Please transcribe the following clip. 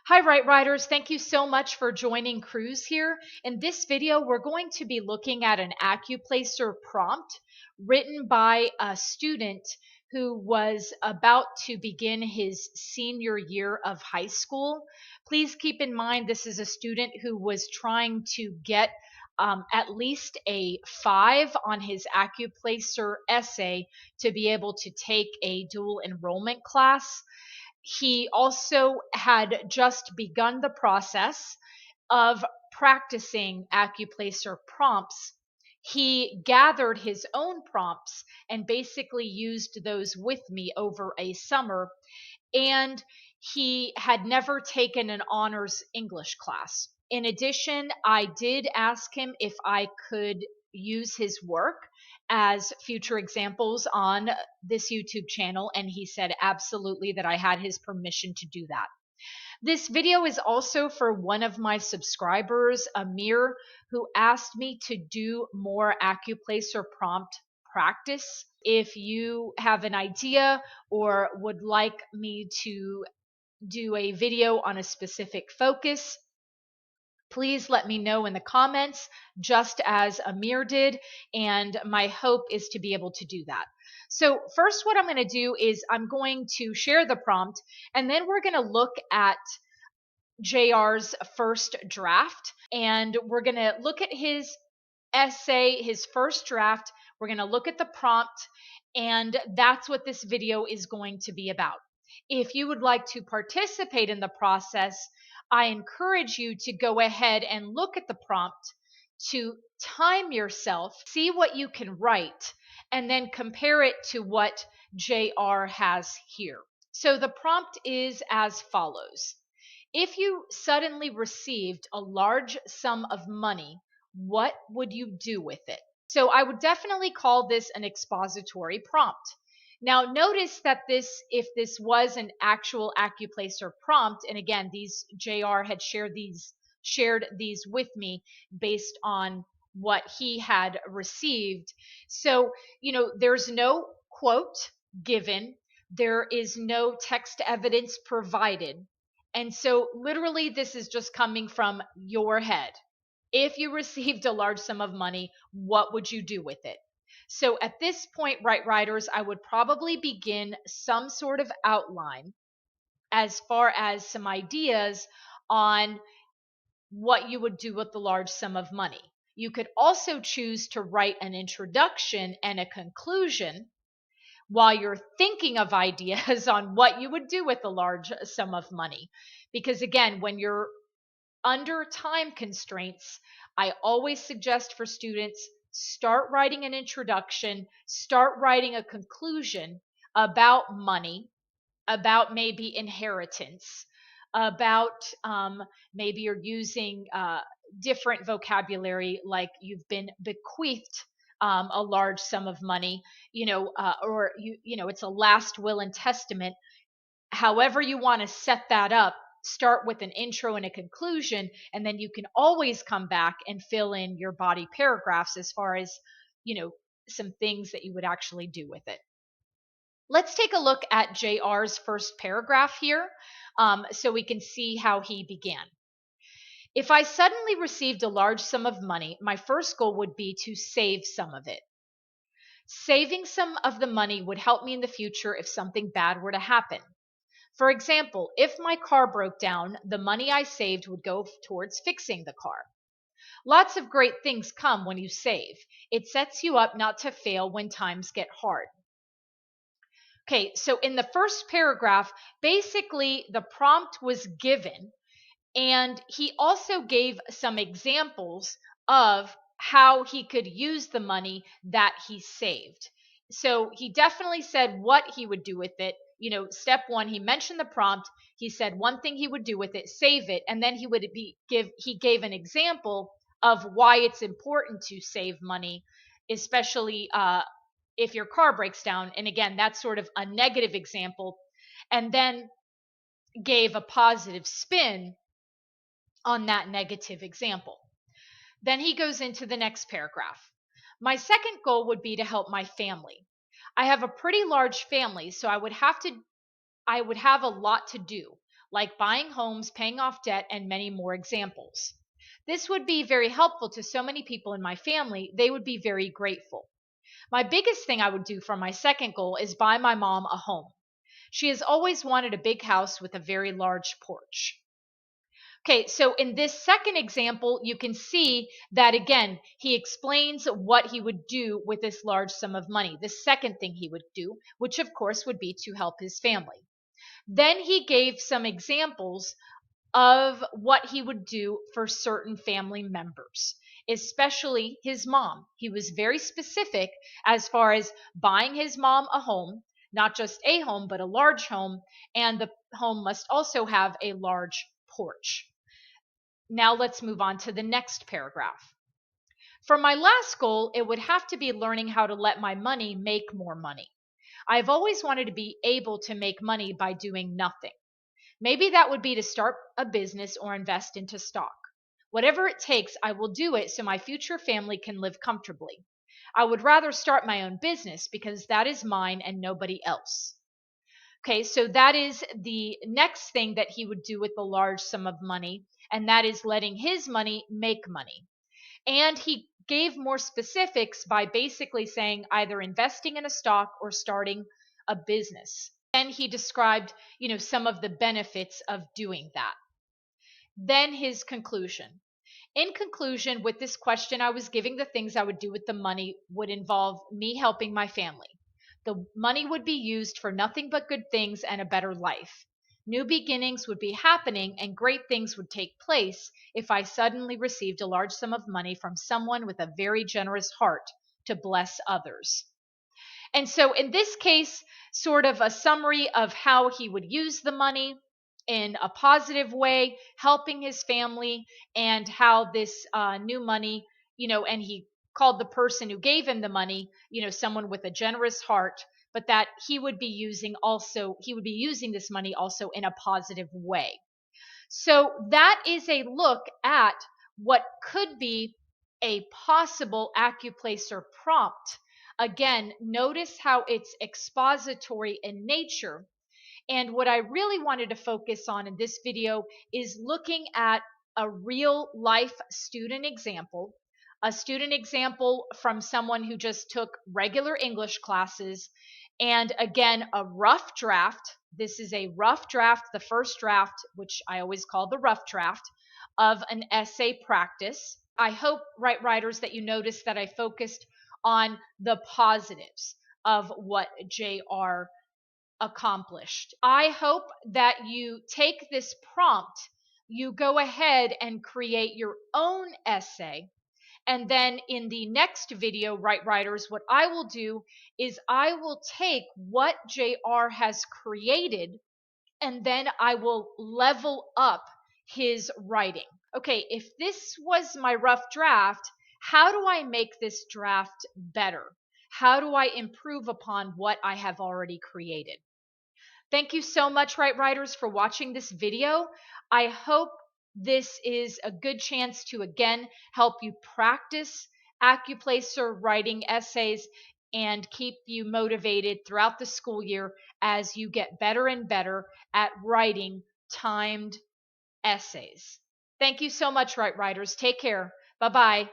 Hi, Write Writers. Thank you so much for joining Cruz here. In this video, we're going to be looking at an Accuplacer prompt written by a student who was about to begin his senior year of high school. Please keep in mind this is a student who was trying to get at least a 5 on his Accuplacer essay to be able to take a dual enrollment class. He also had just begun the process of practicing Accuplacer prompts. He gathered his own prompts and basically used those with me over a summer, and he had never taken an honors English class. In addition, I did ask him if I could use his work as future examples on this YouTube channel, and he said absolutely that I had his permission to do that. This video is also for one of my subscribers, Aamir, who asked me to do more Accuplacer prompt practice. If you have an idea or would like me to do a video on a specific focus, please let me know in the comments, just as Aamir did, and my hope is to be able to do that. So first, what I'm going to do is I'm going to share the prompt, and then we're going to look at JR's first draft, and we're going to look at his essay, his first draft. We're going to look at the prompt, and that's what this video is going to be about. If you would like to participate in the process, I encourage you to go ahead and look at the prompt, to time yourself, see what you can write, and then compare it to what JR has here. So the prompt is as follows. If you suddenly received a large sum of money, what would you do with it? So I would definitely call this an expository prompt. Now notice that if this was an actual Accuplacer prompt, and again, these JR had shared these with me based on what he had received. So, there's no quote given, there is no text evidence provided. And so literally this is just coming from your head. If you received a large sum of money, what would you do with it? So at this point, Write Writers, I would probably begin some sort of outline as far as some ideas on what you would do with the large sum of money. You could also choose to write an introduction and a conclusion while you're thinking of ideas on what you would do with a large sum of money. Because again, when you're under time constraints, I always suggest for students, start writing an introduction, start writing a conclusion about money, about maybe inheritance, about maybe you're using different vocabulary, like you've been bequeathed a large sum of money, or it's a last will and testament. However you want to set that up, start with an intro and a conclusion, and then you can always come back and fill in your body paragraphs as far as, some things that you would actually do with it. Let's take a look at JR's first paragraph here, so we can see how he began. If I suddenly received a large sum of money, my first goal would be to save some of it. Saving some of the money would help me in the future if something bad were to happen. For example, if my car broke down, the money I saved would go towards fixing the car. Lots of great things come when you save. It sets you up not to fail when times get hard. Okay, so in the first paragraph, basically the prompt was given, and he also gave some examples of how he could use the money that he saved. So he definitely said what he would do with it. Step one, he mentioned the prompt. He said one thing he would do with it, save it, and then he gave an example of why it's important to save money, especially if your car breaks down. And again, that's sort of a negative example, and then gave a positive spin on that negative example. Then he goes into the next paragraph. My second goal would be to help my family. I have a pretty large family, so I would have a lot to do. like buying homes, paying off debt, and many more examples. This would be very helpful to so many people in my family. They would be very grateful. My biggest thing I would do for my second goal is buy my mom a home. She has always wanted a big house with a very large porch. Okay, so in this second example, you can see that again, he explains what he would do with this large sum of money. The second thing he would do, which of course would be to help his family. Then he gave some examples of what he would do for certain family members, especially his mom. He was very specific as far as buying his mom a home, not just a home, but a large home, and the home must also have a large porch. Now let's move on to the next paragraph. For my last goal, it would have to be learning how to let my money make more money. I've always wanted to be able to make money by doing nothing. Maybe that would be to start a business or invest into stock. Whatever it takes, I will do it so my future family can live comfortably. I would rather start my own business because that is mine and nobody else. Okay, so that is the next thing that he would do with the large sum of money, and that is letting his money make money. And he gave more specifics by basically saying either investing in a stock or starting a business. And he described, some of the benefits of doing that. Then his conclusion. In conclusion, with this question, I was giving the things I would do with the money would involve me helping my family. The money would be used for nothing but good things and a better life. New beginnings would be happening and great things would take place if I suddenly received a large sum of money from someone with a very generous heart to bless others. And so in this case, sort of a summary of how he would use the money in a positive way, helping his family, and how this new money, and he called the person who gave him the money, someone with a generous heart, but that he would be using this money also in a positive way. So that is a look at what could be a possible Accuplacer prompt. Again, notice how it's expository in nature. And what I really wanted to focus on in this video is looking at a real life student example, a student example from someone who just took regular English classes, and again, a rough draft. This is a rough draft, the first draft, which I always call the rough draft, of an essay practice. I hope, writers, that you noticed that I focused on the positives of what JR accomplished. I hope that you take this prompt, you go ahead and create your own essay. And then in the next video, writers, what I will do is I will take what JR has created and then I will level up his writing. Okay, if this was my rough draft, how do I make this draft better? How do I improve upon what I have already created? Thank you so much, writers, for watching this video. I hope this is a good chance to again help you practice Accuplacer writing essays and keep you motivated throughout the school year as you get better and better at writing timed essays. Thank you so much, writers. Take care. Bye-bye.